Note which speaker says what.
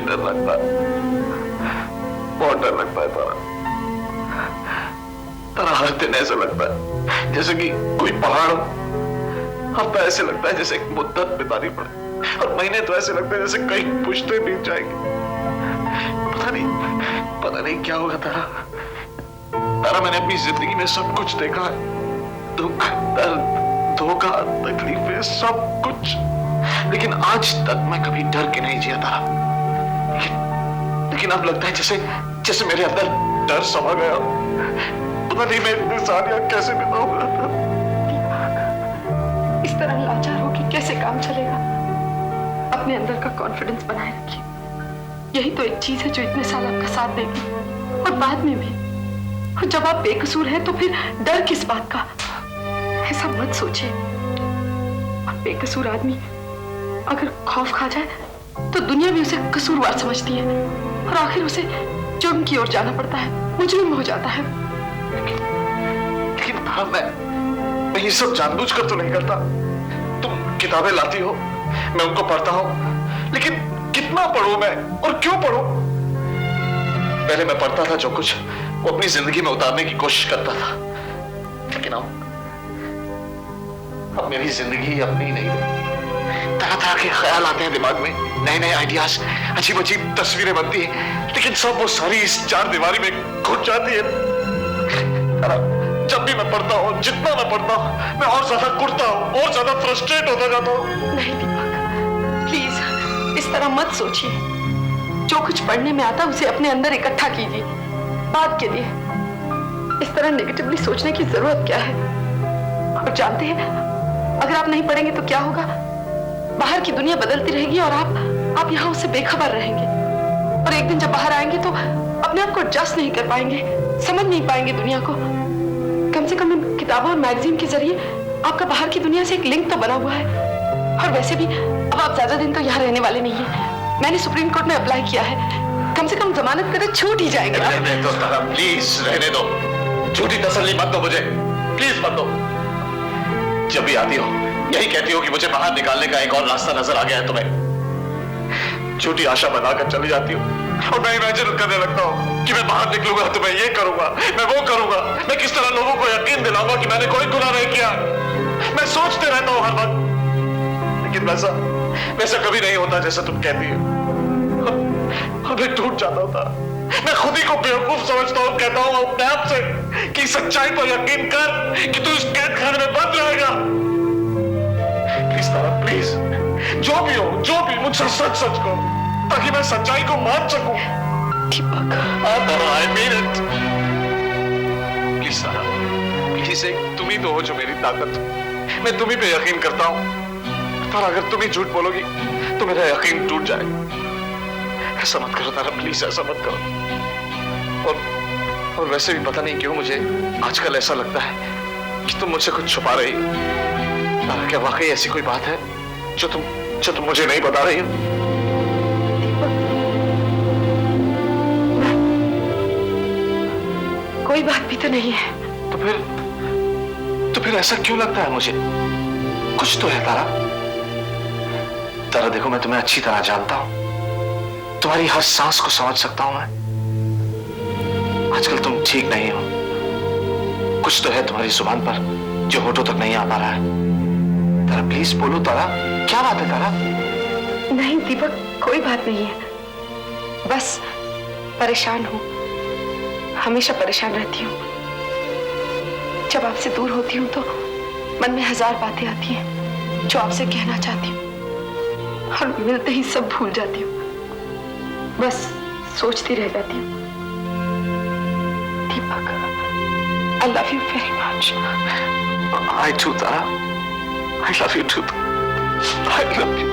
Speaker 1: डर लगता है, बहुत डर लगता है तारा। तारा हर दिन ऐसा लगता है जैसे कि कोई पहाड़ हो। हफ्ता ऐसे लगता है जैसे एक मुद्दत बितानी पड़े, और महीने तो ऐसे लगते हैं जैसे कई पुश्ते बीत जाएंगे। पता नहीं क्या होगा तारा। तारा, मैंने अपनी जिंदगी में सब कुछ देखा है, दुख, दर्द, धोखा, तकलीफें, सब कुछ, लेकिन आज तक मैं कभी डर के नहीं जिया तारा। लेकिन अब लगता है जैसे मेरे अंदर डर समा गया। पता नहीं मैं इतनी सालियां कैसे बिताऊंगा।
Speaker 2: इस तरह लाचार हो कि कैसे काम चलेगा? अपने अंदर का कॉन्फिडेंस बनाए रखिए। यही तो एक चीज है जो इतने साल आपका साथ देगी, और बाद में भी। और जब आप बेकसूर हैं तो फिर डर किस बात का? ऐसा मत सोचिए। और बेकसूर आदमी अगर खौफ खा जाए तो दुनिया भी उसे कसूरवार समझती है, और आखिर उसे जुर्म की ओर जाना पड़ता है, मुजरिम हो जाता है।
Speaker 1: लेकिन मैं ये सब जानबूझकर तो नहीं करता। तुम किताबें लाती हो, मैं उनको पढ़ता हूं, लेकिन कितना पढ़ूं मैं और क्यों पढ़ूं? पहले मैं पढ़ता था जो कुछ, वो अपनी जिंदगी में उतारने की कोशिश करता था, लेकिन अब मेरी जिंदगी अपनी नहीं है। तरह तरह के ख्याल आते हैं दिमाग में, नए नए आइडियाज, अजीब अजीब तस्वीरें बनती हैं, लेकिन सब वो सारी इस चार दीवारी में घुट जाती है। जब भी मैं पढ़ता हूँ, जितना मैं पढ़ता हूँ, मैं और ज्यादा कुड़ता हूँ, और ज्यादा फ्रस्ट्रेट होता जाता हूँ।
Speaker 2: नहीं दीपक, प्लीज इस तरह मत सोचिए। जो कुछ पढ़ने में आता उसे अपने अंदर इकट्ठा कीजिए, बाद के लिए। इस तरह नेगेटिवली सोचने की जरूरत क्या है? और जानते हैं, अगर आप नहीं पढ़ेंगे तो क्या होगा? बाहर की दुनिया बदलती रहेगी और आप यहाँ उससे बेखबर रहेंगे। और एक दिन जब बाहर आएंगे तो अपने आप को एडजस्ट नहीं कर पाएंगे, समझ नहीं पाएंगे दुनिया को। कम से कम इन किताबों और मैगजीन के जरिए आपका बाहर की दुनिया से एक लिंक तो बना हुआ है। और वैसे भी अब आप ज्यादा दिन तो यहाँ रहने वाले नहीं हैं। मैंने सुप्रीम कोर्ट में अप्लाई किया है, कम से कम जमानत पे तो छूट ही जाएंगे।
Speaker 1: रहने दो तारा, प्लीज रहने दो। झूठी तसल्ली मत दो मुझे, प्लीज मत दो। जब भी आती हो यही कहती हो कि मुझे बाहर निकालने का एक और रास्ता नजर आ गया है तुम्हें। झूठी आशा बनाकर चली जाती हो, और मैं इमेजिन करने लगता हूँ कि मैं बाहर निकलूंगा तो मैं ये करूंगा, मैं वो करूंगा, मैं किस तरह लोगों को यकीन दिलाऊंगा कि मैंने कोई गुनाह नहीं किया। मैं सोचते रहता हूँ हर वक्त, लेकिन वैसा कभी नहीं होता जैसा तुम कहती हो। और मैं टूट जाता होता, मैं खुद ही को बेवकूफ समझता हूँ, कहता हूँ अपने आप से कि सच्चाई पर यकीन कर कि तू इस कैद खाने में बंद रहेगा। प्लीज तारा, प्लीज, जो भी मुझसे सच कहो, ताकि मैं सच्चाई को मान सकूं। I mean it. Please Tara, please, एक तुम ही तो हो जो मेरी ताकत। मैं तुम्ही पे यकीन करता हूं, पर अगर तुम ही झूठ बोलोगी तो मेरा यकीन टूट जाएगा। ऐसा मत करो तारा, प्लीज ऐसा मत करो। और वैसे भी पता नहीं क्यों मुझे आजकल ऐसा लगता है कि तुम मुझसे कुछ छुपा रही हो। तारा, क्या वाकई ऐसी कोई बात है जो तुम मुझे नहीं बता रही हो?
Speaker 2: कोई बात भी तो नहीं है।
Speaker 1: तो फिर ऐसा क्यों लगता है मुझे? कुछ तो है तारा। तारा देखो, मैं तुम्हें अच्छी तरह जानता हूं, तुम्हारी हर सांस को समझ सकता हूं मैं। आजकल तुम ठीक नहीं हो, कुछ तो है तुम्हारी जुबान पर जो होठों तक नहीं आ पा रहा है। तारा प्लीज बोलो तारा, क्या बात है तारा?
Speaker 2: नहीं दीपक, कोई बात नहीं है, बस परेशान हूं, हमेशा परेशान रहती हूँ। जब आपसे दूर होती हूँ तो मन में हजार बातें आती हैं जो आपसे कहना चाहती हूँ, और मिलते ही सब भूल जाती हूँ, बस सोचती रह जाती हूँ। दीपक, I love you very much.
Speaker 1: I too, Tara. I love you too. I love you.